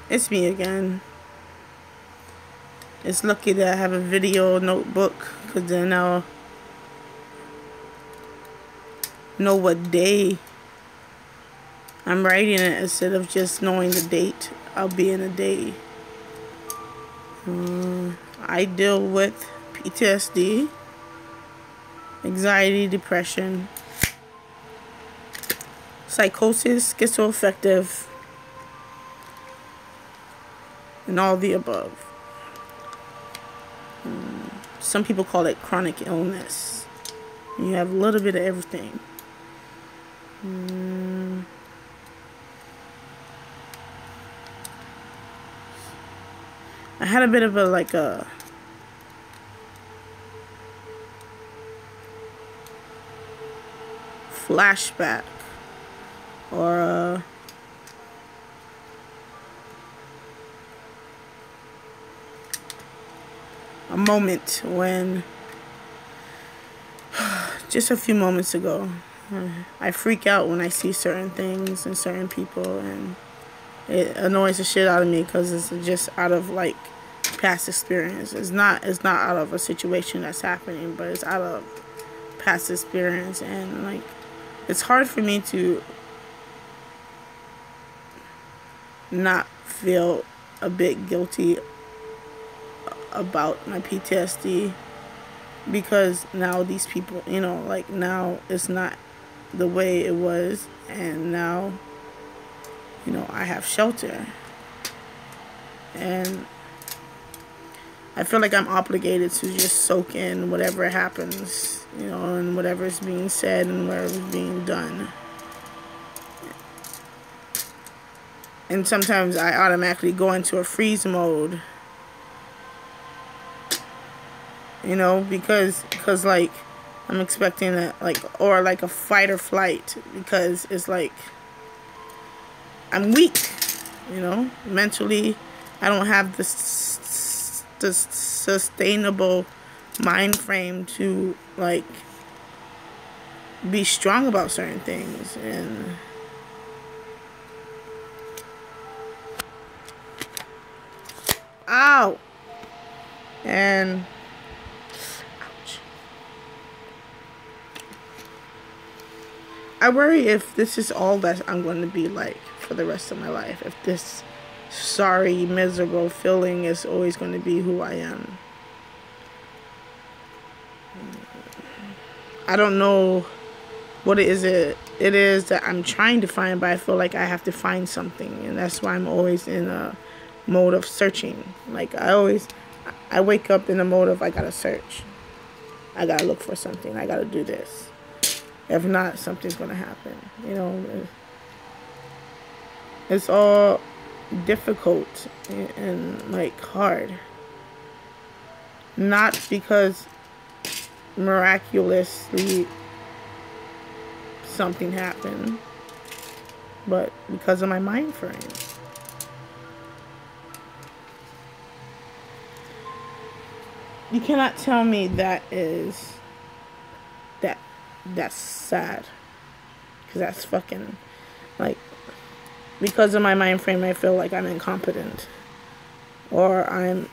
It's me again. It's lucky that I have a video notebook, because then I'll know what day I'm writing it instead of just knowing the date. I'll be in a day. I deal with PTSD, anxiety, depression, psychosis, schizoaffective, and all the above. Some people call it chronic illness. You have a little bit of everything. I had a bit of a flashback, or a moment when, just a few moments ago, I freak out when I see certain things and certain people, and it annoys the shit out of me because it's just out of like past experience. It's not out of a situation that's happening, but it's out of past experience, and like it's hard for me to not feel a bit guilty about my PTSD, because now these people, like now it's not the way it was, and now I have shelter, and I feel like I'm obligated to just soak in whatever happens, and whatever's being said and whatever's being done. And sometimes I automatically go into a freeze mode, because like I'm expecting that, or like a fight or flight, because it's like I'm weak, mentally. I don't have the sustainable mind frame to like be strong about certain things, and ow, and ouch. I worry if this is all that I'm going to be like for the rest of my life, if this sorry, miserable feeling is always going to be who I am. I don't know what it is that I'm trying to find, but I feel like I have to find something, and that's why I'm always in a mode of searching. Like I wake up in a mode of I gotta search, I gotta look for something, I gotta do this. If not, something's gonna happen. It's all difficult and like hard. Not because miraculously something happened, but because of my mind frame. You cannot tell me that's sad, because that's fucking, like, because of my mind frame I feel like I'm incompetent, or I'm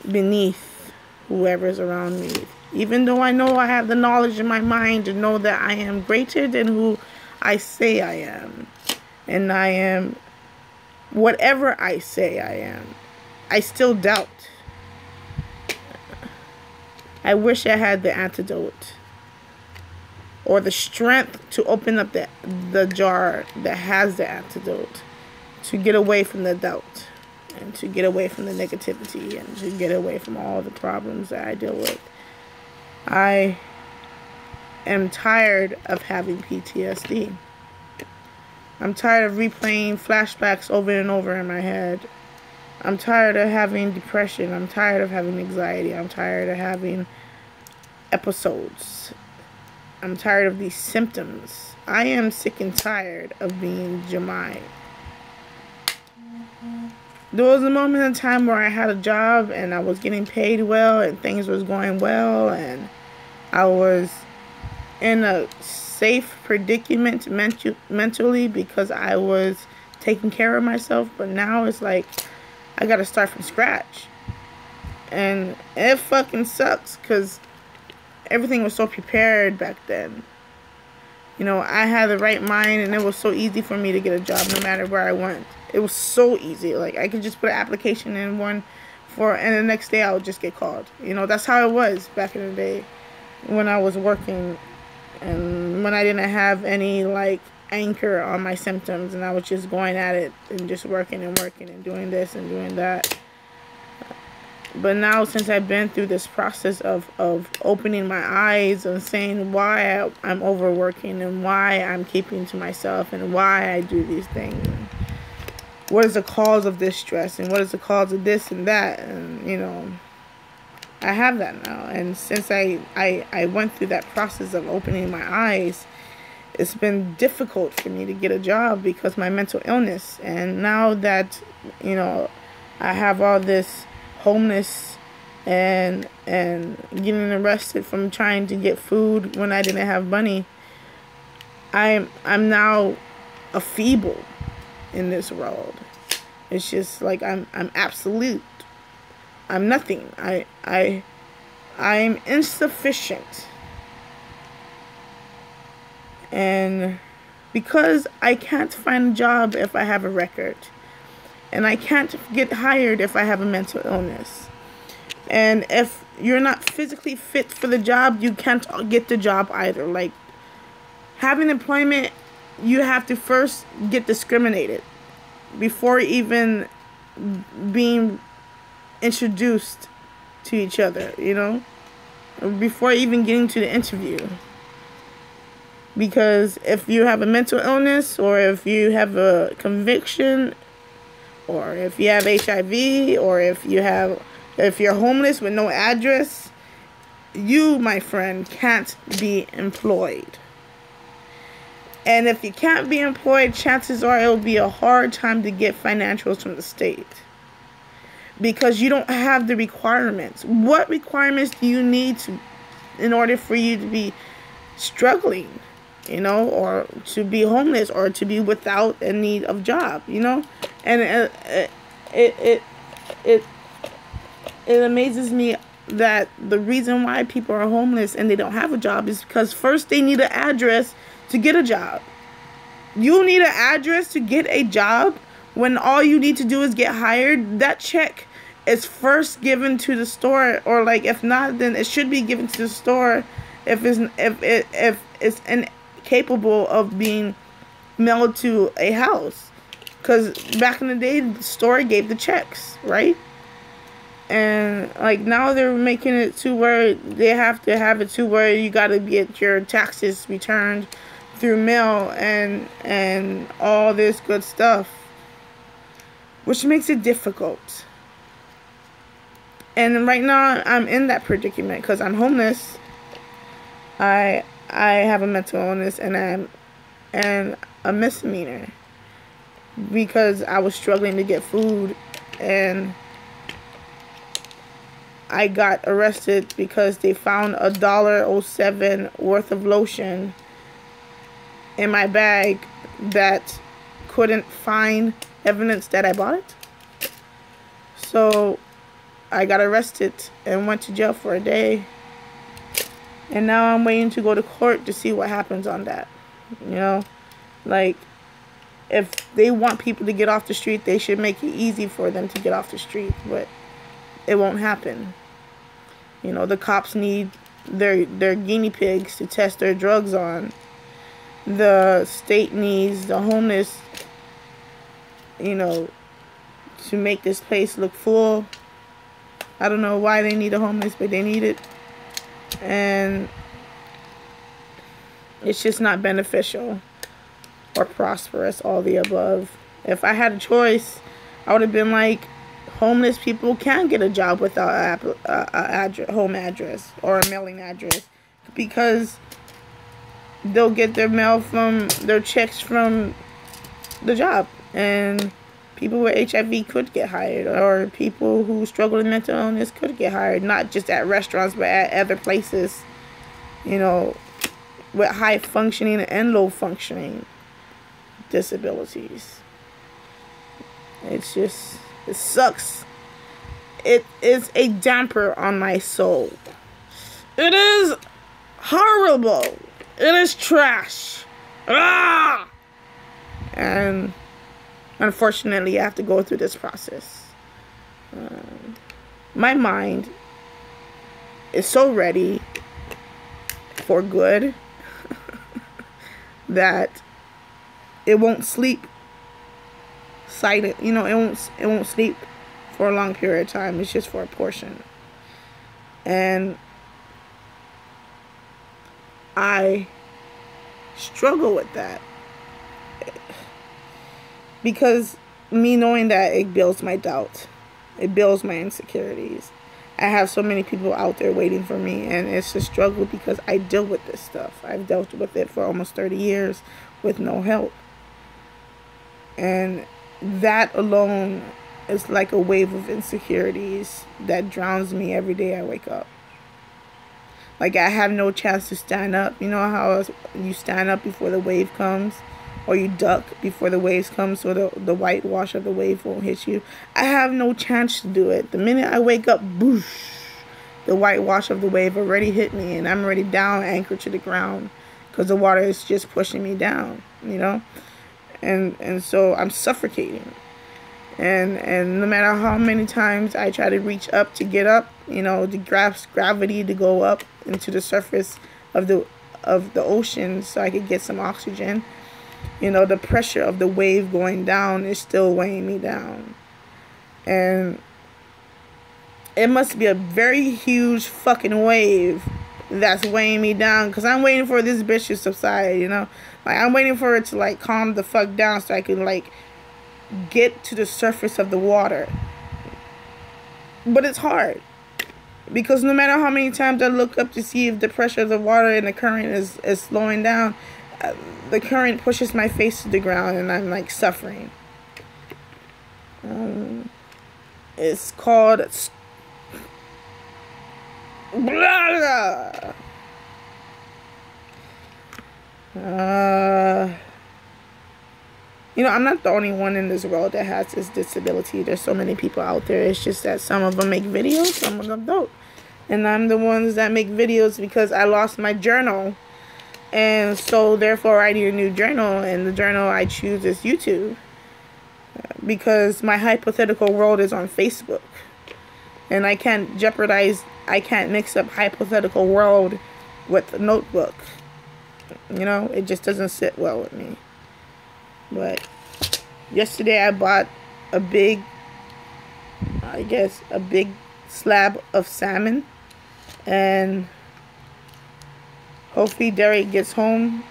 beneath whoever's around me, even though I know I have the knowledge in my mind to know that I am greater than who I say I am, and I am whatever I say I am. I still doubt. I wish I had the antidote, or the strength to open up the jar that has the antidote, to get away from the doubt, and to get away from the negativity, and to get away from all the problems that I deal with. I am tired of having PTSD. I'm tired of replaying flashbacks over and over in my head. I'm tired of having depression. I'm tired of having anxiety. I'm tired of having episodes. I'm tired of these symptoms. I am sick and tired of being Jemai. There was a moment in time where I had a job and I was getting paid well and things was going well, and I was in a safe predicament mentally, because I was taking care of myself. But now it's like I gotta start from scratch. And it fucking sucks because everything was so prepared back then. You know, I had the right mind, and it was so easy for me to get a job no matter where I went. It was so easy. Like, I could just put an application in and the next day I would just get called. You know, that's how it was back in the day when I was working and when I didn't have any, like, anchor on my symptoms, and I was just going at it and just working and doing this and doing that. But now, since I've been through this process of opening my eyes and saying why I'm overworking and why I'm keeping to myself and why I do these things, and what is the cause of this stress and what is the cause of this and that, and, you know, I have that now. And since I went through that process of opening my eyes, it's been difficult for me to get a job because of my mental illness. And now that, you know, I have all this homeless and getting arrested from trying to get food when I didn't have money, I'm now a feeble in this world. It's just like I'm absolute. I'm nothing. I'm insufficient. And because I can't find a job if I have a record, and I can't get hired if I have a mental illness, and if you're not physically fit for the job, you can't get the job either. Like, having employment, you have to first get discriminated before even being introduced to each other, you know, before even getting to the interview. Because if you have a mental illness, or if you have a conviction, or if you have HIV, or if you're homeless with no address, you, my friend, can't be employed. And if you can't be employed, chances are it will be a hard time to get financials from the state, because you don't have the requirements. What requirements do you need in order for you to be struggling, you know, or to be homeless, or to be without a need of job, you know? And it amazes me that the reason why people are homeless and they don't have a job is because first they need an address to get a job. You need an address to get a job when all you need to do is get hired. That check is first given to the store, or, like, if not, then it should be given to the store if it's incapable of being mailed to a house. Because back in the day, the store gave the checks, right? And, like, now they're making it to where they have to have it to where you got to get your taxes returned through mail and all this good stuff, which makes it difficult. And right now, I'm in that predicament because I'm homeless. I have a mental illness, and a misdemeanor, because I was struggling to get food, and I got arrested because they found $1.07 worth of lotion in my bag that couldn't find evidence that I bought it. So I got arrested and went to jail for a day. And now I'm waiting to go to court to see what happens on that. You know, like, if they want people to get off the street, they should make it easy for them to get off the street. But it won't happen. You know, the cops need their guinea pigs to test their drugs on. The state needs the homeless, you know, to make this place look full. I don't know why they need the homeless, but they need it. And it's just not beneficial or prosperous, all the above. If I had a choice, I would have been like, homeless people can get a job without a home address or a mailing address, because they'll get their mail from their checks from the job, and people with HIV could get hired, or people who struggle with mental illness could get hired, not just at restaurants, but at other places, you know, with high functioning and low functioning disabilities. It's just, it sucks. It is a damper on my soul. It is horrible. It is trash. Ah! And unfortunately, I have to go through this process. My mind is so ready for good that it won't sleep silent. You know, it won't sleep for a long period of time. It's just for a portion. And I struggle with that. Because me knowing that, it builds my doubt. It builds my insecurities. I have so many people out there waiting for me, and it's a struggle because I deal with this stuff. I've dealt with it for almost 30 years with no help. And that alone is like a wave of insecurities that drowns me every day I wake up. Like, I have no chance to stand up. You know how you stand up before the wave comes? Or you duck before the waves come so the whitewash of the wave won't hit you. I have no chance to do it. The minute I wake up, boosh, the whitewash of the wave already hit me, and I'm already down, anchored to the ground, because the water is just pushing me down, you know? And so I'm suffocating. And no matter how many times I try to reach up to get up, you know, to grasp gravity to go up into the surface of the ocean so I could get some oxygen, you know, the pressure of the wave going down is still weighing me down. And it must be a very huge fucking wave that's weighing me down, because I'm waiting for this bitch to subside, you know? Like, I'm waiting for it to, like, calm the fuck down so I can, like, get to the surface of the water. But it's hard. Because no matter how many times I look up to see if the pressure of the water and the current is slowing down, the current pushes my face to the ground and I'm like suffering. It's called blah, blah. You know, I'm not the only one in this world that has this disability. There's so many people out there. It's just that some of them make videos, some of them don't. And I'm the ones that make videos because I lost my journal. And so, therefore, I need a new journal. And the journal I choose is YouTube. Because my hypothetical world is on Facebook. And I can't mix up hypothetical world with a notebook. You know, it just doesn't sit well with me. But yesterday I bought a big slab of salmon, and hopefully Derek gets home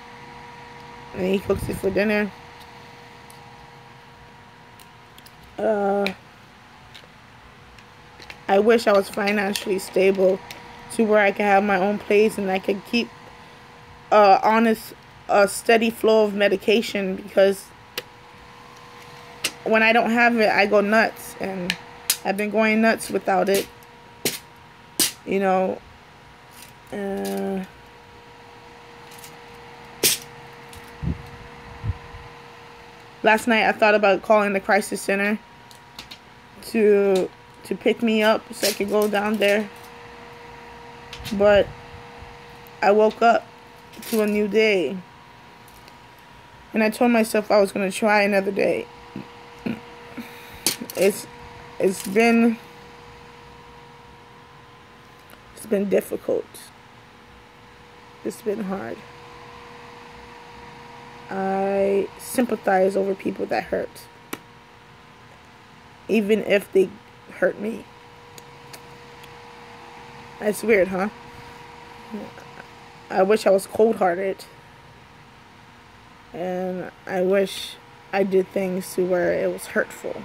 and he cooks it for dinner. I wish I was financially stable to where I could have my own place and I could keep a steady flow of medication, because when I don't have it, I go nuts, and I've been going nuts without it, you know. Last night I thought about calling the crisis center to pick me up so I could go down there, but I woke up to a new day, and I told myself I was going to try another day. It's been difficult. It's been hard. I sympathize over people that hurt, even if they hurt me. That's weird, huh? I wish I was cold-hearted, and I wish I did things to where it was hurtful,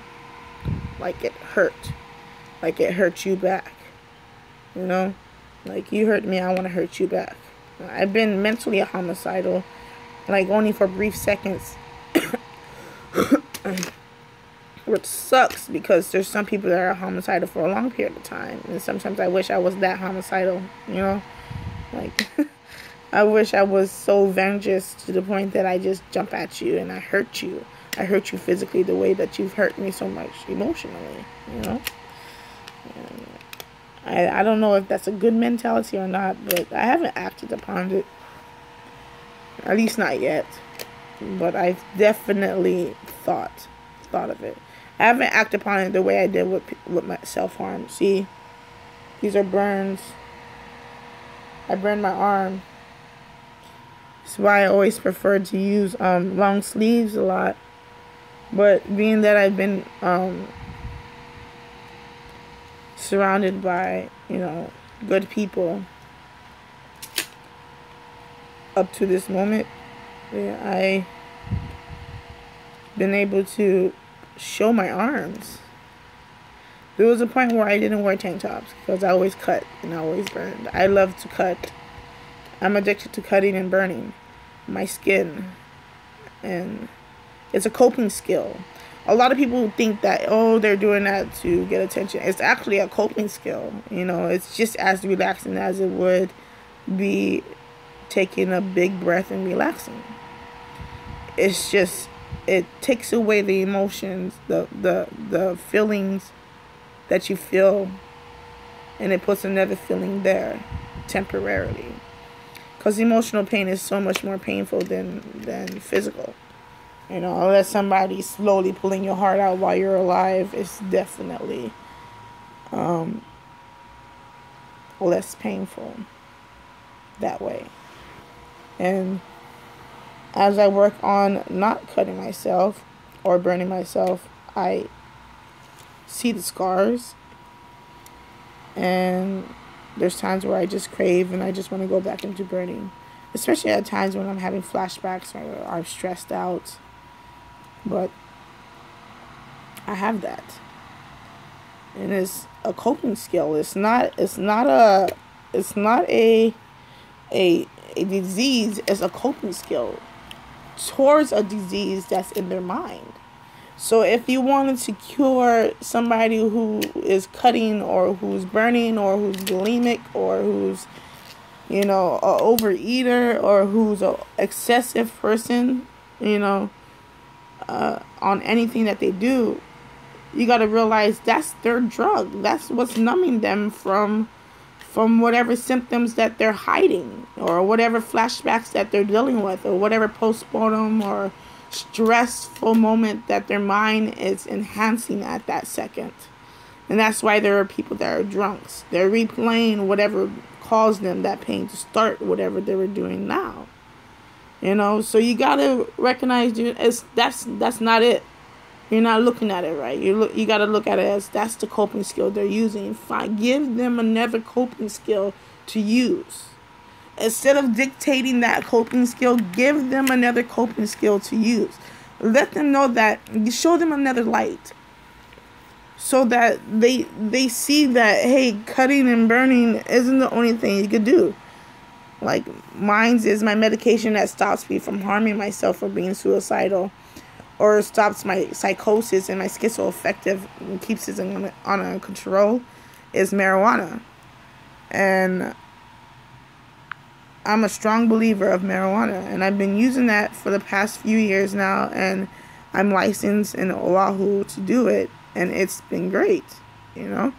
like it hurt you back, you know, like you hurt me, I want to hurt you back. I've been mentally homicidal, like only for brief seconds, which sucks because there's some people that are homicidal for a long period of time, and sometimes I wish I was that homicidal, you know, like I wish I was so vengeance to the point that I just jump at you and I hurt you. I hurt you physically the way that you've hurt me so much emotionally, you know? And I don't know if that's a good mentality or not, but I haven't acted upon it. At least not yet. But I've definitely thought of it. I haven't acted upon it the way I did with my self-harm. See, these are burns. I burned my arm. That's why I always prefer to use long sleeves a lot. But being that I've been surrounded by, good people up to this moment, I've been able to show my arms. There was a point where I didn't wear tank tops because I always cut and I always burned. I love to cut. I'm addicted to cutting and burning my skin. And it's a coping skill. A lot of people think that, they're doing that to get attention. It's actually a coping skill. It's just as relaxing as it would be taking a big breath and relaxing. It's just, it takes away the emotions, the feelings that you feel, and it puts another feeling there temporarily. Because emotional pain is so much more painful than physical. Unless somebody's slowly pulling your heart out while you're alive, it's definitely less painful that way. And as I work on not cutting myself or burning myself, I see the scars. And there's times where I just crave and I just want to go back into burning. Especially at times when I'm having flashbacks or I'm stressed out. But I have that. And it's a coping skill. It's not a disease. It's a coping skill towards a disease that's in their mind. So if you wanted to cure somebody who is cutting or who's burning or who's bulimic or who's, a overeater or who's a excessive person, on anything that they do, you got to realize that's their drug. That's what's numbing them from whatever symptoms that they're hiding or whatever flashbacks that they're dealing with or whatever postpartum or stressful moment that their mind is enhancing at that second. And that's why there are people that are drunks. They're replaying whatever caused them that pain to start whatever they were doing now. So you gotta recognize that's not it. You're not looking at it right. You gotta look at it as that's the coping skill they're using. Give them another coping skill to use. Instead of dictating that coping skill, give them another coping skill to use. Let them know that, show them another light. So that they see that, hey, cutting and burning isn't the only thing you could do. Like, mine is my medication that stops me from harming myself or being suicidal. Or stops my psychosis and my schizoaffective and keeps it under control is marijuana. And I'm a strong believer of marijuana. And I've been using that for the past few years now. And I'm licensed in Oahu to do it. And it's been great, And